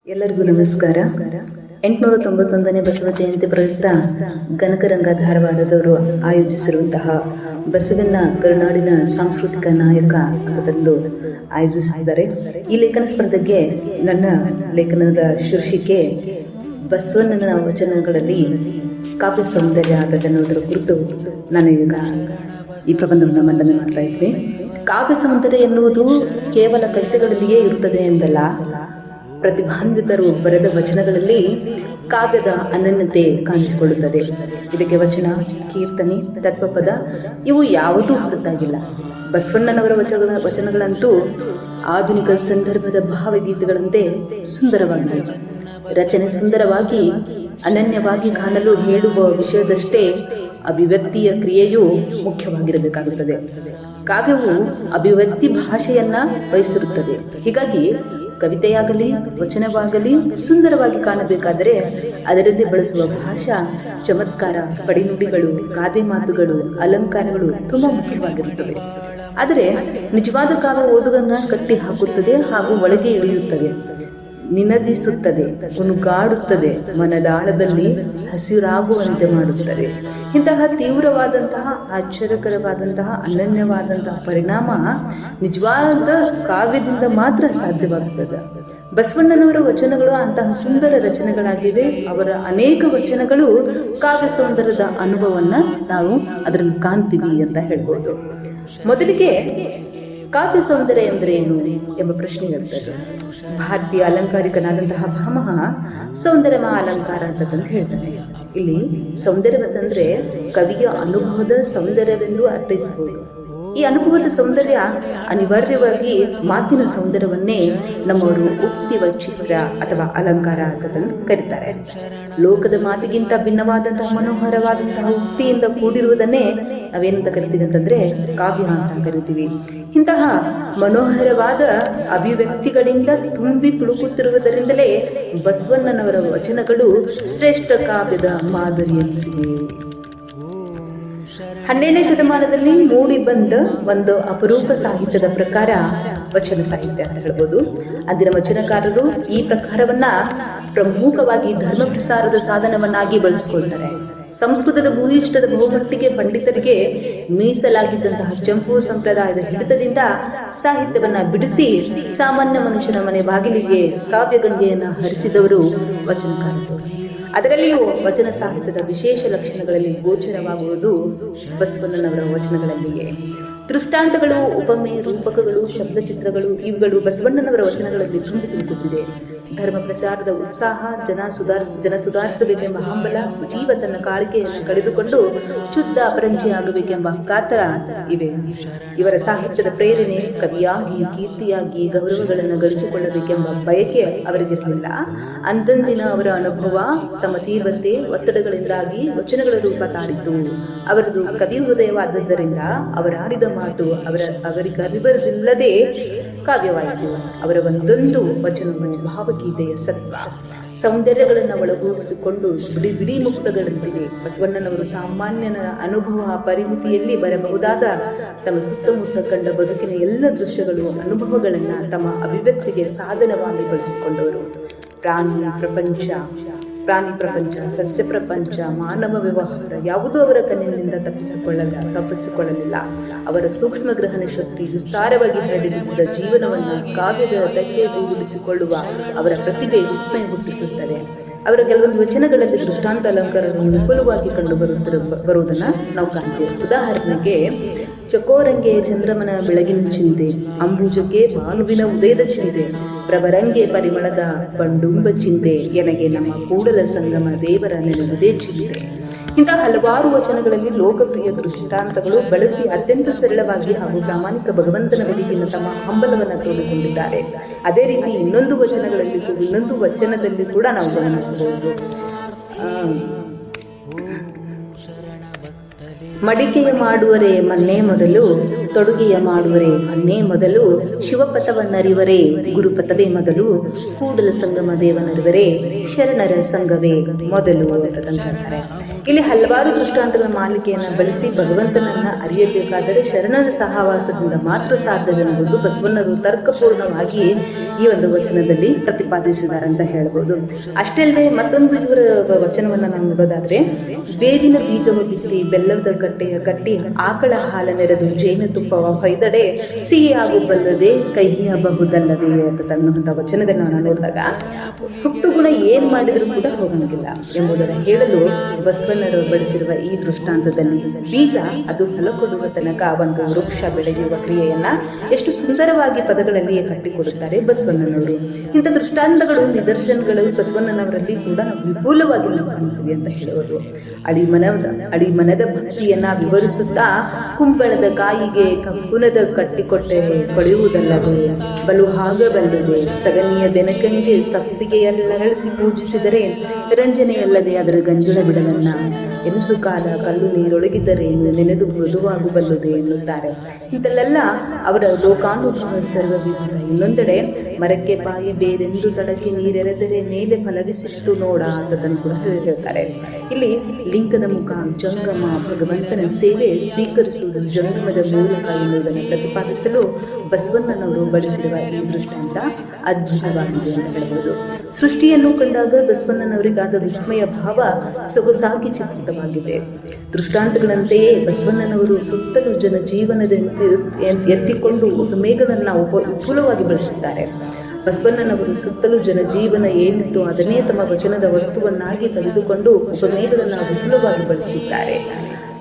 ಎಲ್ಲರಿಗೂ ನಮಸ್ಕಾರ. 891ನೇ ಬಸವ ಜಯಂತಿ ಪ್ರಯುಕ್ತ ಕನಕರಂಗ ಧಾರವಾಡದವರು ಆಯೋಜಿಸಿರುವಂತಹ ಬಸವನ ಕರುನಾಡಿನ ಸಾಂಸ್ಕೃತಿಕ ನಾಯಕ ಅಂತಂದು ಆಯೋಜಿಸಿದ್ದಾರೆ. ಈ ಲೇಖನ ಸ್ಪರ್ಧೆಗೆ ನನ್ನ ಲೇಖನದ ಶೀರ್ಷಿಕೆ ಬಸವಣ್ಣನ ವಚನಗಳಲ್ಲಿ ಕಾವ್ಯ ಸೌಂದರ್ಯ ಅನ್ನೋದರ ಕುರಿತು ನಾನು ಈಗ ಈ ಪ್ರಬಂಧವನ್ನು ಮಂಡನೆ ಮಾಡ್ತಾ ಇದ್ದೆ. ಕಾವ್ಯ ಸೌಂದರ್ಯ ಎನ್ನುವುದು ಕೇವಲ ಕವಿತೆಗಳಲ್ಲಿಯೇ ಇರುತ್ತದೆ ಎಂದಲ್ಲ, ಪ್ರತಿಭಾನ್ವಿತರು ಬರೆದ ವಚನಗಳಲ್ಲಿ ಕಾವ್ಯದ ಅನನ್ಯತೆ ಕಾಣಿಸಿಕೊಳ್ಳುತ್ತದೆ. ಇದಕ್ಕೆ ವಚನ, ಕೀರ್ತನೆ, ತತ್ವಪದ ಇವು ಯಾವುದೂ ಹೊರತಾಗಿಲ್ಲ. ಬಸವಣ್ಣನವರ ವಚನಗಳಂತೂ ಆಧುನಿಕ ಸಂದರ್ಭದ ಭಾವಗೀತೆಗಳಂತೆ ಸುಂದರವಾಗಿವೆ. ರಚನೆ ಸುಂದರವಾಗಿ ಅನನ್ಯವಾಗಿ ಕಾಣಲು ಹೇಳುವ ವಿಷಯದಷ್ಟೇ ಅಭಿವ್ಯಕ್ತಿಯ ಕ್ರಿಯೆಯು ಮುಖ್ಯವಾಗಿರಬೇಕಾಗುತ್ತದೆ. ಕಾವ್ಯವು ಅಭಿವ್ಯಕ್ತಿ ಭಾಷೆಯನ್ನ ವಹಿಸಿರುತ್ತದೆ. ಹೀಗಾಗಿ ಕವಿತೆಯಾಗಲಿ ವಚನವಾಗಲಿ ಸುಂದರವಾಗಿ ಕಾಣಬೇಕಾದರೆ ಅದರಲ್ಲಿ ಬಳಸುವ ಭಾಷಾ ಚಮತ್ಕಾರ, ಪಡಿನುಡಿಗಳು, ಗಾದೆ ಮಾತುಗಳು, ಅಲಂಕಾರಗಳು ತುಂಬಾ ಮುಖ್ಯವಾಗಿರುತ್ತವೆ. ಆದರೆ ನಿಜವಾದ ಕಾವ್ಯ ಓದುಗನ್ನ ಕಟ್ಟಿ ಹಾಕುತ್ತದೆ ಹಾಗೂ ಒಳಗೆ ಇಳಿಯುತ್ತದೆ, ನಿನದಿಸುತ್ತದೆ, ಉನುಗಾಡುತ್ತದೆ, ಮನದಾಳದಲ್ಲಿ ಹಸಿರಾಗುವಂತೆ ಮಾಡುತ್ತದೆ. ಇಂತಹ ತೀವ್ರವಾದಂತಹ, ಆಶ್ಚರ್ಯಕರವಾದಂತಹ, ಅನನ್ಯವಾದಂತಹ ಪರಿಣಾಮ ನಿಜವಾದ ಕಾವ್ಯದಿಂದ ಮಾತ್ರ ಸಾಧ್ಯವಾಗುತ್ತದೆ. ಬಸವಣ್ಣನವರ ವಚನಗಳು ಅಂತಹ ಸುಂದರ ರಚನೆಗಳಾಗಿವೆ. ಅವರ ಅನೇಕ ವಚನಗಳು ಕಾವ್ಯ ಸೌಂದರ್ಯದ ಅನುಭವವನ್ನ ನಾವು ಅದರಲ್ಲಿ ಕಾಣ್ತೀವಿ ಅಂತ ಹೇಳ್ಬೋದು. ಮೊದಲಿಗೆ ಕಾವ್ಯ ಸೌಂದರ್ಯ ಎಂದರೆ ಏನು ಎಂಬ ಪ್ರಶ್ನೆ ಇರ್ತದೆ. ಭಾರತೀಯ ಅಲಂಕಾರಿಕನಾದಂತಹ ಭಾಮಹ ಸೌಂದರ್ಯ ಅಲಂಕಾರ ಅಂತಂದು ಹೇಳ್ತಾನೆ. ಇಲ್ಲಿ ಸೌಂದರ್ಯವತ್ತಂದ್ರೆ ಕವಿಯ ಅನುಭವದ ಸೌಂದರ್ಯವೆಂದು ಅರ್ಥೈಸಬಹುದು. ಈ ಅನುಭವದ ಸೌಂದರ್ಯ ಅನಿವಾರ್ಯವಾಗಿ ಮಾತಿನ ಸೌಂದರ್ಯವನ್ನೇ ನಮ್ಮವರು ಉಕ್ತಿ ವೈಚಿತ್ರ ಅಥವಾ ಅಲಂಕಾರ ಅಂತಂದು ಕರೀತಾರೆ. ಲೋಕದ ಮಾತಿಗಿಂತ ಭಿನ್ನವಾದಂತಹ ಮನೋಹರವಾದಂತಹ ಉಕ್ತಿಯಿಂದ ಕೂಡಿರುವುದನ್ನೇ ನಾವೇನಂತ ಕರಿತೀವಿ ಅಂತಂದ್ರೆ ಕಾವ್ಯ ಅಂತ ಕರಿತೀವಿ. ಇಂತಹ ಮನೋಹರವಾದ ಅಭಿವ್ಯಕ್ತಿಗಳಿಂದ ತುಂಬಿ ತುಳುಕುತ್ತಿರುವುದರಿಂದಲೇ ಬಸವಣ್ಣನವರ ವಚನಗಳು ಶ್ರೇಷ್ಠ ಕಾವ್ಯದ ಮಾದರಿ ಎನಿಸಿವೆ. 12ನೇ ಶತಮಾನದಲ್ಲಿ ಮೂಡಿ ಬಂದ ಒಂದು ಅಪರೂಪ ಸಾಹಿತ್ಯದ ಪ್ರಕಾರ ವಚನ ಸಾಹಿತ್ಯ ಅಂತ ಹೇಳ್ಬೋದು. ಅಂದಿನ ವಚನಕಾರರು ಈ ಪ್ರಕಾರವನ್ನ ಪ್ರಮುಖವಾಗಿ ಧರ್ಮ ಪ್ರಸಾರದ ಸಾಧನವನ್ನಾಗಿ ಬಳಸಿಕೊಳ್ತಾರೆ. ಸಂಸ್ಕೃತದ ಭೂಯಿಷ್ಠದ ಬಹುಮಟ್ಟಿಗೆ ಪಂಡಿತರಿಗೆ ಮೀಸಲಾಗಿದ್ದಂತಹ ಚಂಪು ಸಂಪ್ರದಾಯದ ಹಿಡಿತದಿಂದ ಸಾಹಿತ್ಯವನ್ನ ಬಿಡಿಸಿ ಸಾಮಾನ್ಯ ಮನುಷ್ಯನ ಮನೆ ಬಾಗಿಲಿಗೆ ಕಾವ್ಯಗಂಗೆಯನ್ನ ಹರಿಸಿದವರು ವಚನಕಾರರು. ಅದರಲ್ಲಿಯೂ ವಚನ ಸಾಹಿತ್ಯದ ವಿಶೇಷ ಲಕ್ಷಣಗಳಲ್ಲಿ ಗೋಚರವಾಗುವುದು ಬಸವಣ್ಣನವರ ವಚನಗಳಲ್ಲಿಯೇ. ದೃಷ್ಟಾಂತಗಳು, ಉಪಮೆ, ರೂಪಕಗಳು, ಶಬ್ದಚಿತ್ರಗಳು ಇವುಗಳು ಬಸವಣ್ಣನವರ ವಚನಗಳಲ್ಲಿ ತುಂಬಿ ತುಳುಕುತ್ತಿದೆ. ಧರ್ಮ ಪ್ರಚಾರದ ಉತ್ಸಾಹ, ಜನ ಸುಧಾರಿಸಬೇಕೆಂಬ ಹಂಬಲ, ಜೀವ ತನ್ನ ಕಾಳಿಕೆಯನ್ನು ಕಳೆದುಕೊಂಡು ಶುದ್ಧ ಅಪರಂಜಿಯಾಗಬೇಕೆಂಬ ಕಾತರ ಇವೆ. ಇವರ ಸಾಹಿತ್ಯದ ಪ್ರೇರಣೆ ಕವಿಯಾಗಿ, ಕೀರ್ತಿಯಾಗಿ ಗೌರವಗಳನ್ನು ಗಳಿಸಿಕೊಳ್ಳಬೇಕೆಂಬ ಬಯಕೆ ಅವರಿಗಿರಲಿಲ್ಲ. ಅಂದಂದಿನ ಅವರ ಅನುಭವ ತಮ್ಮ ತೀವ್ರತೆ, ಒತ್ತಡಗಳಿಂದಾಗಿ ವಚನಗಳ ರೂಪ ತಾಳಿತು. ಅವರದು ಕವಿ ಹೃದಯವಾದದ್ದರಿಂದ ಅವರಾಡಿದ ಮಾತು ಅವರಿಗರಿಬರದಿಲ್ಲದೆ ಕಾವ್ಯವಾಯಿತು. ಅವರ ಒಂದೊಂದು ವಚನವು ಭಾವಗೀತೆಯ ಸತ್ವ, ಸೌಂದರ್ಯಗಳನ್ನು ಒಳಗೂಡಿಸಿಕೊಂಡು ಬಿಡಿ ಮುಕ್ತಗಳಂತಿವೆ. ಬಸವಣ್ಣನವರು ಸಾಮಾನ್ಯನ ಅನುಭವ ಪರಿಮಿತಿಯಲ್ಲಿ ಬರಬಹುದಾದ ತಮ್ಮ ಸುತ್ತಮುತ್ತ ಕಂಡ ಬದುಕಿನ ಎಲ್ಲ ದೃಶ್ಯಗಳು, ಅನುಭವಗಳನ್ನ ತಮ್ಮ ಅಭಿವ್ಯಕ್ತಿಗೆ ಸಾಧನವಾಗಿ ಬಳಸಿಕೊಂಡವರು. ಪ್ರಾಣಿ ಪ್ರಪಂಚ, ಸಸ್ಯ ಪ್ರಪಂಚ, ಮಾನವ ವ್ಯವಹಾರ ಯಾವುದೂ ಅವರ ಕಣ್ಣಿನಿಂದ ತಪ್ಪಿಸಿಕೊಳ್ಳಲಿಲ್ಲ. ಅವರ ಸೂಕ್ಷ್ಮ ಗ್ರಹಣ ಶಕ್ತಿ ವಿಸ್ತಾರವಾಗಿ ಹರಡಿದ್ದ ಜೀವನವನ್ನು ಕಾವ್ಯದ ತೆಗೆದುಕೊಳ್ಳುವ ಅವರ ಪ್ರತಿಭೆ ವಿಸ್ಮಯ ಹುಟ್ಟಿಸುತ್ತದೆ. ಅವರ ಕೆಲವೊಂದು ವಚನಗಳಲ್ಲಿ ದೃಷ್ಟಾಂತ ಅಲಂಕಾರವನ್ನು ವಿಪುಲವಾಗಿ ಕಂಡು ಬರುವುದನ್ನು ನಾವು ಕಾಣ್ತೇವೆ. ಉದಾಹರಣೆಗೆ, ಚಕೋರಂಗೆ ಚಂದ್ರಮನ ಬೆಳಗಿನ ಚಿಂತೆ, ಅಂಬುಜಕ್ಕೆ ಭಾನುವಿನ ಉದಯದ ಚಿಂತೆ, ಪ್ರಭರಂಗೆ ಪರಿಮಳದ ಬಂಡುಂಬ ಚಿಂತೆ, ಎನಗೆ ನಮ್ಮ ಕೂಡಲ ಸಂಗಮ ದೇವರ ನೆನಪುದೇ ಚಿಂತೆ. ಇಂತಹ ಹಲವಾರು ವಚನಗಳಲ್ಲಿ ಲೋಕಪ್ರಿಯ ದೃಷ್ಟಾಂತಗಳು ಬಳಸಿ ಅತ್ಯಂತ ಸರಳವಾಗಿ ಹಾಗೂ ಪ್ರಾಮಾಣಿಕ ಭಗವಂತನ ಬಗೆಗಿನ ತಮ್ಮ ಹಂಬಲವನ್ನು ತೋಡಿಕೊಂಡಿದ್ದಾರೆ. ಅದೇ ರೀತಿ ಇನ್ನೊಂದು ವಚನದಲ್ಲಿ ಕೂಡ ನಾವು ಗಮನಿಸಬಹುದು. ಮಡಿಕೆಯ ಮಾಡುವರೆ ಮನ್ನೇ ಮೊದಲು, ತೊಡುಗೆಯ ಮಾಡುವರೆ ಹೊನ್ನೇ ಮೊದಲು, ಶಿವಪಥವನ್ನರಿವರೇ ಗುರುಪಥವೇ ಮೊದಲು, ಕೂಡಲ ಸಂಗಮ ದೇವನರಿವರೇ ಶರಣರ ಸಂಘವೇ ಮೊದಲು ಅಂತಂತಾರೆ. ಇಲ್ಲಿ ಹಲವಾರು ದೃಷ್ಟಾಂತಗಳ ಮಾಲಿಕೆಯನ್ನು ಬಳಸಿ ಭಗವಂತನನ್ನ ಅರಿಯಬೇಕಾದರೆ ಶರಣರ ಸಹವಾಸದಿಂದ ಮಾತ್ರ ಸಾಧ್ಯವೆಂಬುದು ಬಸವಣ್ಣರು ತರ್ಕಪೂರ್ಣವಾಗಿ ಈ ಒಂದು ವಚನದಲ್ಲಿ ಪ್ರತಿಪಾದಿಸಿದ್ದಾರೆ ಅಂತ ಹೇಳ್ಬೋದು. ಅಷ್ಟೇ ಅಲ್ಲದೆ ಮತ್ತೊಂದು ಇವರ ವಚನವನ್ನ ನಾವು ನೋಡೋದಾದ್ರೆ, ಬೇವಿನ ಬೀಜವ ಬಿತ್ತಿ ಬೆಲ್ಲದ ಕಟ್ಟಿ ಆಕಳ ಹಾಲ ನೆರೆದು ಜೇನುತುಪ್ಪವ ಹೊಯ್ದಡೆ ಸಿಹಿಯಾಗಬಲ್ಲದೆ ಕಹಿಯಬಹುದಲ್ಲವೇ ಅನ್ನುವಂಥ ವಚನದಲ್ಲಿ ನಾವು ನೋಡಿದಾಗ ಹುಟ್ಟು ಗುಣ ಏನ್ ಮಾಡಿದ್ರು ಕೂಡ ಹೋಗಂಗಿಲ್ಲ ಎಂಬುದನ್ನು ಹೇಳಲು ಬಸವಣ್ಣರು ಬಳಸಿರುವ ಈ ದೃಷ್ಟಾಂತದಲ್ಲಿ ಬೀಜ ಅದು ಫಲ ಕೊಡುವ ತನಕ ಒಂದು ವೃಕ್ಷ ಬೆಳೆಯುವ ಕ್ರಿಯೆಯನ್ನ ಎಷ್ಟು ಸುಂದರವಾಗಿ ಪದಗಳಲ್ಲಿಯೇ ಕಟ್ಟಿಕೊಡುತ್ತಾರೆ ಬಸವಣ್ಣನವರು. ಇಂಥ ದೃಷ್ಟಾಂತಗಳು ನಿದರ್ಶನಗಳು ಬಸವಣ್ಣನವರಲ್ಲಿ ಕೂಡ ನಾವು ವಿಪುಲವಾಗಿ ನಾವು ಕಾಣ್ತೀವಿ ಅಂತ ಹೇಳುವುದು. ಅಡಿಮನದ ಭಕ್ತಿಯನ್ನ ವಿವರಿಸುತ್ತಾ ಕುಂಬಳದ ಕಾಯಿಗೆ ಕಬ್ಬುನದ ಕಟ್ಟಿಕೊಟ್ಟೆ ಕೊಳೆಯುವುದಲ್ಲದೆ ಬಲು ಆಗಬಲ್ಲದೆ ಸಗಣಿಯ ಬೆನಕಂಗೆ ಸಪ್ತಿಗೆಯೆಲ್ಲ ಅರಳಿಸಿ ಪೂಜಿಸಿದರೆ ರಂಜನೆಯಲ್ಲದೆ ಅದರ ಗಂಜಲ ಬಿಡಲನ್ನ ಎನಿಸು ಕಾಲ ಕಲ್ಲು ನೀರೊಳಗಿದ್ದರೆ ನೆನೆದು ಮೃದುವಾಗಬಲ್ಲದೆ ಎನ್ನುತ್ತಾರೆ. ಇಂತಲ್ಲೆಲ್ಲ ಅವರ ಲೋಕಾನುಭವ ಸರ್ವವಿವರ. ಇನ್ನೊಂದೆಡೆ ಮರಕ್ಕೆ ಬಾಯಿ ಬೇರೆಂದು ತಡಕ್ಕೆ ನೀರೆರೆದರೆ ಮೇಲೆ ಫಲವಿಸಿಟ್ಟು ನೋಡ ಅಂತದನ್ನು ಕೂಡ ಹೇಳ್ತಾರೆ. ಇಲ್ಲಿ ಲಿಂಗದ ಮುಖ ಜಂಗಮ ಭಗವಂತನ ಸೇವೆ ಸ್ವೀಕರಿಸುವುದು ಜಂಗಮದ ಮೂಲಕ ಎನ್ನುವುದನ್ನು ಪ್ರತಿಪಾದಿಸಲು ಬಸವಣ್ಣನವರು ಬಳಸಿರುವ ಈ ದೃಷ್ಟಾಂತ ಅದ್ಭುತವಾಗಿದೆ ಅಂತ ಹೇಳ್ಬೋದು. ಸೃಷ್ಟಿಯನ್ನು ಕಂಡಾಗ ಬಸವಣ್ಣನವರಿಗಾದ ವಿಸ್ಮಯ ಭಾವ ಸೊಗಸಾಗಿ ಚಿತ್ರಿತವಾಗಿದೆ. ದೃಷ್ಟಾಂತಗಳಂತೆಯೇ ಬಸವಣ್ಣನವರು ಸುತ್ತಲೂ ಜನ ಜೀವನದಿಂದ ಎತ್ತಿಕೊಂಡು ಉಪಮೇಗಳನ್ನ ವಿಪುಲವಾಗಿ ಬಳಸಿದ್ದಾರೆ. ಬಸವಣ್ಣನವರು ಸುತ್ತಲೂ ಜನಜೀವನ ಏನಿತ್ತು ಅದನ್ನೇ ತಮ್ಮ ವಚನದ ವಸ್ತುವನ್ನಾಗಿ ತೆಗೆದುಕೊಂಡು ಉಪಮೇಗಳನ್ನು ವಿಪುಲವಾಗಿ ಬಳಸಿದ್ದಾರೆ.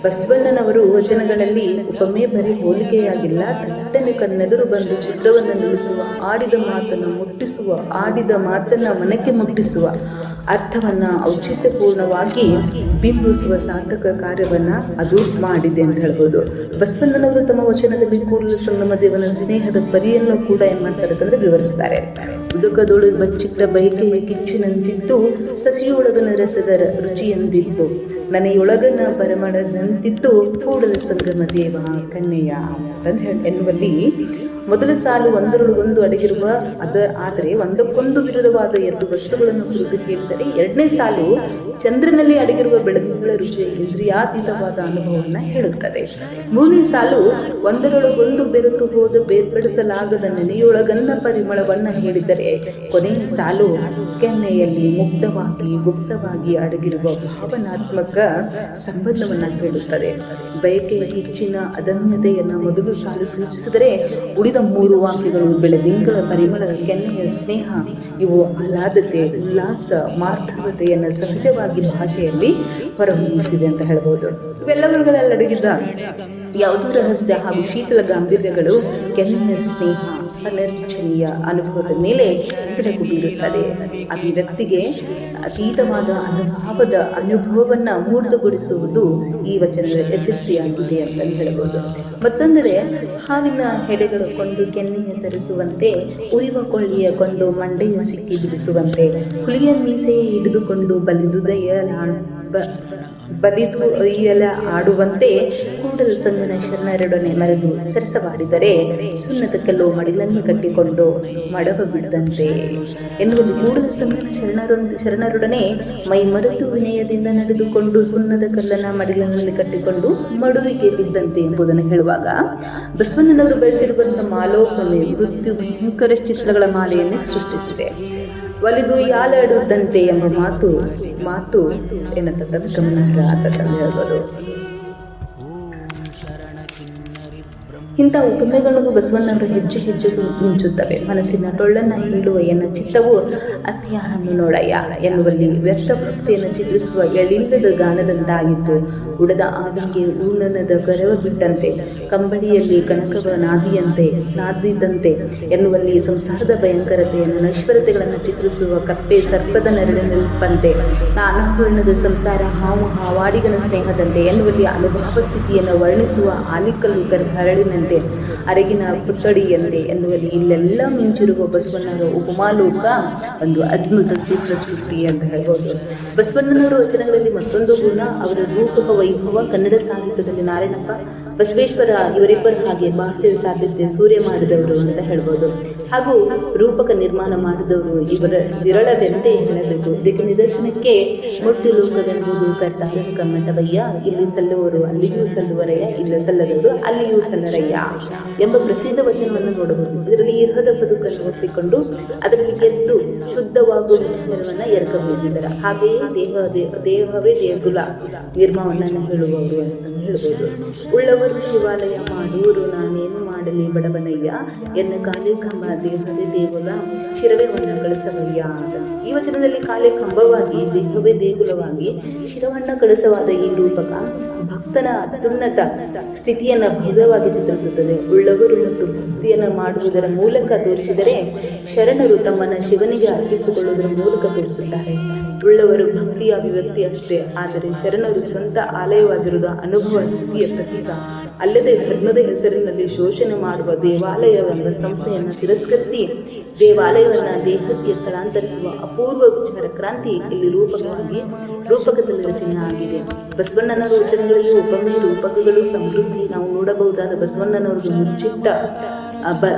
ಬಸವಣ್ಣನವರು ವಚನಗಳಲ್ಲಿ ಉಪಮೆ ಬರೀ ಹೋಲಿಕೆಯಾಗಿಲ್ಲ, ತಟ್ಟನೆ ಕಣ್ಣೆದುರು ಬಂದು ಚಿತ್ರವನ್ನು ನಿಲ್ಲಿಸುವ, ಆಡಿದ ಮಾತನ್ನು ಮುಟ್ಟಿಸುವ, ಆಡಿದ ಮಾತನ್ನ ಮನಕ್ಕೆ ಮುಟ್ಟಿಸುವ, ಅರ್ಥವನ್ನ ಔಚಿತ್ಯಪೂರ್ಣವಾಗಿ ಬಿಂಬಿಸುವ ಸಾರ್ಥಕ ಕಾರ್ಯವನ್ನ ಅದು ಮಾಡಿದೆ ಅಂತ ಹೇಳ್ಬೋದು. ಬಸವಣ್ಣನವರು ತಮ್ಮ ವಚನದಲ್ಲಿ ಕೂಡಲ ಸಂಗಮ ದೇವನ ಸ್ನೇಹದ ಪರಿಯನ್ನು ಕೂಡ ಏನ್ ಮಾಡ್ತಾರೆ ಅಂತಂದ್ರೆ ವಿವರಿಸ್ತಾರೆ. ಉದುಕದೊಳಗೆ ಬಚ್ಚಿಟ್ಟ ಬಯಕೆಯ ಕಿಚ್ಚಿನಂತಿದ್ದು ಸಸಿಯೊಳಗನ ರಸದ ರುಚಿಯಂದಿದ್ದು ನನಯೊಳಗನ ಪರಿಮಳದಂತಿದ್ದು ಕೂಡಲ ಸಂಗಮ ದೇವ ಕನ್ನೆಯ ಅಂತ ಎನ್ನುವಲ್ಲಿ ಮೊದಲ ಸಾಲು ಒಂದರೊಳಗೊಂದು ಅಡಗಿರುವ ಆದರೆ ಒಂದಕ್ಕೊಂದು ವಿರುದ್ಧವಾದ ಎರಡು ವಸ್ತುಗಳನ್ನು ಕುರಿತು ಹೇಳಿದರೆ, ಎರಡನೇ ಸಾಲು ಚಂದ್ರನಲ್ಲಿ ಅಡಗಿರುವ ಬೆಳಗುಗಳ ರುಚಿ ಇಂದ್ರಿಯಾತೀತವಾದ ಅನುಭವವನ್ನ ಹೇಳುತ್ತದೆ. ಮೂರನೇ ಸಾಲು ಒಂದರೊಳಗೊಂದು ಬೆರೆತು ಹೋದ ಬೇರ್ಪಡಿಸಲಾಗದ ನೆನೆಯೊಳಗನ್ನ ಪರಿಮಳವನ್ನ ಹೇಳಿದರೆ, ಕೊನೆಯ ಸಾಲು ಕೆನ್ನೆಯಲ್ಲಿ ಮುಕ್ತವಾಗಿ ಗುಪ್ತವಾಗಿ ಅಡಗಿರುವ ಭಾವನಾತ್ಮಕ ಸಂಬಂಧವನ್ನ ಹೇಳುತ್ತದೆ. ಬಯಕೆಯ ಕಿಚ್ಚಿನ ಅದಮ್ಯತೆಯನ್ನ ಮೊದಲು ಸಾಲು ಸೂಚಿಸಿದರೆ, ಉಳಿದ ಮೂರು ವಾಕ್ಯಗಳು ಬೆಳದಿಂಗಳ ಪರಿಮಳ, ಕೆನ್ನೆಯ ಸ್ನೇಹ, ಇವು ಆಹ್ಲಾದತೆ, ಉಲ್ಲಾಸ, ಮಾರ್ಥವತೆಯನ್ನು ಸಹಜವಾಗಿ ಭಾಷೆಯಲ್ಲಿ ಹೊರಹೊಮ್ಮಿಸಿದೆ ಅಂತ ಹೇಳ್ಬೋದು. ಇವೆಲ್ಲವುಗಳಲ್ಲಿ ಅಡಗಿದ ಯಾವುದೋ ರಹಸ್ಯ ಹಾಗೂ ಶೀತಲ ಗಾಂಭೀರ್ಯಗಳು ಕೆನ್ನೆಯ ಸ್ನೇಹ ಅನಿರ್ವಚನೀಯ ಅನುಭವದ ಮೇಲೆ ಬೆಳಕು ಬೀರುತ್ತದೆ. ಅಭಿವ್ಯಕ್ತಿಗೆ ಅತೀತವಾದ ಅನುಭವವನ್ನ ಮೂರ್ತಗೊಳಿಸುವುದು ಈ ವಚನದ ಯಶಸ್ವಿಯಾಗಿದೆ ಅಂತ ಹೇಳಬಹುದು. ಮತ್ತೊಂದೆಡೆ ಹಾವಿನ ಹೆಡೆಗಳು ಕೊಂಡು ಕೆನ್ನೆಯ ತರಿಸುವಂತೆ, ಉರಿವ ಕೊಳ್ಳಿಯ ಕೊಂಡು ಮಂಡೆಯ ಸಿಕ್ಕಿ ಬಿಡಿಸುವಂತೆ, ಹುಲಿಯ ಮೀಸೆಯ ಹಿಡಿದುಕೊಂಡು ಬಲಿದು ಒಯ್ಯಲ ಆಡುವಂತೆ ಕೂಡಲ ಸಂಗನ ಶರಣರೊಡನೆ ಮರೆದು ಸರಸವಾಡಿದರೆ ಸುನ್ನದ ಕಲ್ಲು ಮಡಿಲನ್ನು ಕಟ್ಟಿಕೊಂಡು ಮಡವ ಬಿದ್ದಂತೆ ಎನ್ನುವುದು ಕೂಡಲ ಸಂಗನ ಶರಣರೊಡನೆ ಮೈ ಮರೆತು ವಿನಯದಿಂದ ನಡೆದುಕೊಂಡು ಸುನ್ನದ ಕಲ್ಲನ್ನ ಮಡಿಲಿನಲ್ಲಿ ಕಟ್ಟಿಕೊಂಡು ಮಡುವಿಗೆ ಬಿದ್ದಂತೆ ಎಂಬುದನ್ನು ಹೇಳುವಾಗ ಬಸವಣ್ಣನವರು ಬಯಸಿರುವಂತಹ ಮಾಲೋಪಮೆ ಮೃತ್ಯು ಭಯಂಕರ ಚಿತ್ರಗಳ ಮಾಲೆಯನ್ನೇ ಸೃಷ್ಟಿಸಿದೆ. ಒಲಿದು ಯಾಲಾಡುತ್ತಂತೆ ಎಂಬ ಮಾತು ಏನಂತ ಗಮನಾರ್ಹ ಅಂತ ಹೇಳ್ಬೋದು. ಇಂಥ ಉಪಮೆಗಳಿಗೂ ಬಸವಣ್ಣವರು ಹೆಜ್ಜೆ ಹೆಜ್ಜೆಗೂ ಮಿಂಚುತ್ತವೆ. ಮನಸ್ಸಿನ ಟೊಳ್ಳನ್ನ ಹೀಳುವ ಎನ್ನ ಚಿತ್ತವು ಅತ್ಯಾಹನ್ನು ನೋಡಯ್ಯ ಎನ್ನುವಲ್ಲಿ ವ್ಯರ್ಥ ಭಕ್ತಿಯನ್ನು ಚಿತ್ರಿಸುವ ಎಳಿಲ್ಲದ ಗಾನದಂತಾಗಿತ್ತು. ಉಡದ ಆದಿಗೆ ಊನನದ ಗರವ ಬಿಟ್ಟಂತೆ, ಕಂಬಳಿಯಲ್ಲಿ ಕನಕವ ನಾದಿದಂತೆ ಎನ್ನುವಲ್ಲಿ ಸಂಸಾರದ ಭಯಂಕರತೆಯನ್ನು ನೈಶ್ವರತೆಗಳನ್ನು ಚಿತ್ರಿಸುವ ಕಪ್ಪೆ ಸರ್ಪದ ನೆರಳಿನಲ್ಪಂತೆ, ನಾನಾವರಣದ ಸಂಸಾರ ಹಾವು ಹಾವಾಡಿಗನ ಸ್ನೇಹದಂತೆ ಎನ್ನುವಲ್ಲಿ ಅನುಭವ ಸ್ಥಿತಿಯನ್ನು ವರ್ಣಿಸುವ ಆಲಿಕಲ್ಲು ಹರಳಿನ ಅರಗಿನ ಪುತ್ತಡಿಯಂತೆ ಎನ್ನುವಲ್ಲಿ ಇಲ್ಲೆಲ್ಲ ಮಿಂಚಿರುವ ಬಸವಣ್ಣನವರ ಉಪಮಾಲೋಕ ಒಂದು ಅದ್ಭುತ ಚಿತ್ರ ಸೃಷ್ಟಿ ಅಂತ ಹೇಳ್ಬೋದು. ಬಸವಣ್ಣನವರ ವಚನಗಳಲ್ಲಿ ಮತ್ತೊಂದು ಗುಣ ಅವರ ರೂಪಕ ವೈಭವ. ಕನ್ನಡ ಸಾಹಿತ್ಯದಲ್ಲಿ ನಾರಾಯಣಪ್ಪ ಬಸವೇಶ್ವರ ಇವರಿಬ್ಬರ ಹಾಗೆ ಭಾಷೆಯ ಸಾಧ್ಯತೆ ಸೂರ್ಯ ಮಾಡಿದವರು ಅಂತ ಹೇಳ್ಬೋದು. ಹಾಗೂ ರೂಪಕ ನಿರ್ಮಾಣ ಮಾಡಿದವರು ಇವರ ವಿರಳದೆಂದೇ ಹೇಳಬೇಕು. ಇದಕ್ಕೆ ನಿದರ್ಶನಕ್ಕೆ ಮುಟ್ಟು ಲೋಕವೆಂಬುದು ಕರ್ತಾರ ಕಮ್ಮಟವಯ್ಯ, ಇಲ್ಲಿ ಸಲ್ಲುವರು ಅಲ್ಲಿಯೂ ಸಲ್ಲುವರಯ್ಯ, ಇಲ್ಲ ಸಲ್ಲದವರು ಅಲ್ಲಿಯೂ ಸಲ್ಲರಯ್ಯ ಎಂಬ ಪ್ರಸಿದ್ಧ ವಚನವನ್ನು ನೋಡಬಹುದು. ಇದರಲ್ಲಿ ಇಹದ ಬದುಕನ್ನು ಒಪ್ಪಿಕೊಂಡು ಅದರಲ್ಲಿ ಗೆದ್ದು ಶುದ್ಧವಾಗುವ ವಿಚಾರವನ್ನ ಎರಕಬಹುದಿದ್ದಾರೆ. ಹಾಗೆಯೇ ದೇಹವೇ ದೇಗುಲ ನಿರ್ಮಾಣವನ್ನು ಹೇಳುವವರು ಅಂತ ಹೇಳ್ಬೋದು. ಉಳ್ಳವರು ಶಿವಾಲಯ ಮಾಡುವರು, ನಾನೇನು ಮಾಡಲಿ ಬಡವನಯ್ಯ, ಎನ್ನ ಕಾಲೇ ಕಂಬ ದೇಹವೇ ದೇಗುಲ, ಶಿರವೇ ವನ್ನ ಕಳಸವಯ್ಯ ಅಂತ. ಈ ವಚನದಲ್ಲಿ ಕಾಲೇ ಕಂಬವಾಗಿ ದೇಹವೇ ದೇಗುಲವಾಗಿ ಶಿರವನ್ನ ಕಳಸವಾದ ಈ ರೂಪಕ ಭಕ್ತನ ಅತ್ಯುನ್ನತ ಸ್ಥಿತಿಯನ್ನ ಭವ್ಯವಾಗಿ ಚಿತ್ರಿಸುತ್ತದೆ. ಉಳ್ಳವರು ಮತ್ತು ಭಕ್ತಿಯನ್ನು ಮಾಡುವುದರ ಮೂಲಕ ತೋರಿಸಿದರೆ, ಶರಣರು ತಮ್ಮನ್ನ ಶಿವನಿಗೆ ಅರ್ಪಿಸಿಕೊಳ್ಳುವುದರ ಮೂಲಕ ತೋರಿಸುತ್ತಾರೆ. ಉಳ್ಳವರು ಭಕ್ತಿಯ ಅಭಿವ್ಯಕ್ತಿ ಅಷ್ಟೇ, ಆದರೆ ಶರಣರು ಸ್ವಂತ ಆಲಯವಾಗಿರುವುದು ಅನುಭವ ಸ್ಥಿತಿಯ ಪ್ರತೀಕ. ಅಲ್ಲದೆ ಧರ್ಮದ ಹೆಸರಿನಲ್ಲಿ ಶೋಷಣೆ ಮಾಡುವ ದೇವಾಲಯವೆಂಬ ಸಂಸ್ಥೆಯನ್ನು ತಿರಸ್ಕರಿಸಿ ದೇವಾಲಯವನ್ನ ದೇಹಕ್ಕೆ ಸ್ಥಳಾಂತರಿಸುವ ಅಪೂರ್ವ ವಿಚಾರ ಕ್ರಾಂತಿ ಇಲ್ಲಿ ರೂಪಕದಲ್ಲಿ ರಚನೆ ಆಗಿದೆ. ಬಸವಣ್ಣನ ವಚನಗಳಲ್ಲಿ ಒಬ್ಬೊಮ್ಮೆ ರೂಪಕಗಳು ಸಮೃದ್ಧಿ ನಾವು ನೋಡಬಹುದಾದ ಬಸವಣ್ಣನವರಿಗೆ ಮುಚ್ಚಿಟ್ಟ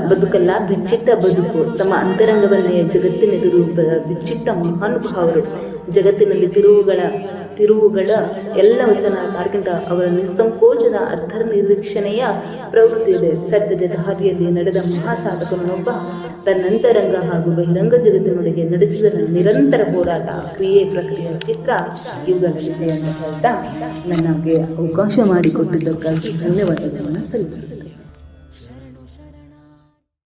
ಬದುಕಲ್ಲ, ಬಿಚ್ಚಿಟ್ಟ ಬದುಕು. ತಮ್ಮ ಅಂತರಂಗವನ್ನೇ ಜಗತ್ತಿನೆದುರು ಬಿಚ್ಚಿಟ್ಟ ಮಹಾನುಭಾವರು. ಜಗತ್ತಿನಲ್ಲಿ ತಿರುವುಗಳ ಎಲ್ಲ ವಚನ ಅದಕ್ಕಿಂತ ಅವರ ನಿಸ್ಸಂಕೋಚದ ಅರ್ಥ ನಿರೀಕ್ಷಣೆಯ ಪ್ರವೃತ್ತಿ ಇದೆ. ಸದ್ಯದ ದಾರಿಯಲ್ಲಿ ನಡೆದ ಮಹಾಸಾಧಕನೊಬ್ಬ ತನ್ನಂತರಂಗ ಹಾಗೂ ಬಹಿರಂಗ ಜಗತ್ತಿನೊಳಗೆ ನಡೆಸಿದ ನಿರಂತರ ಹೋರಾಟ, ಕ್ರಿಯೆ, ಪ್ರಕ್ರಿಯೆ, ಚಿತ್ರ ಇವುಗಳಲ್ಲಿದೆ ಅಂತ ಹೇಳ್ತಾ ನನಗೆ ಅವಕಾಶ ಮಾಡಿಕೊಟ್ಟಿದ್ದಕ್ಕಾಗಿ ಧನ್ಯವಾದಗಳನ್ನು ಸಲ್ಲಿಸುತ್ತೇನೆ.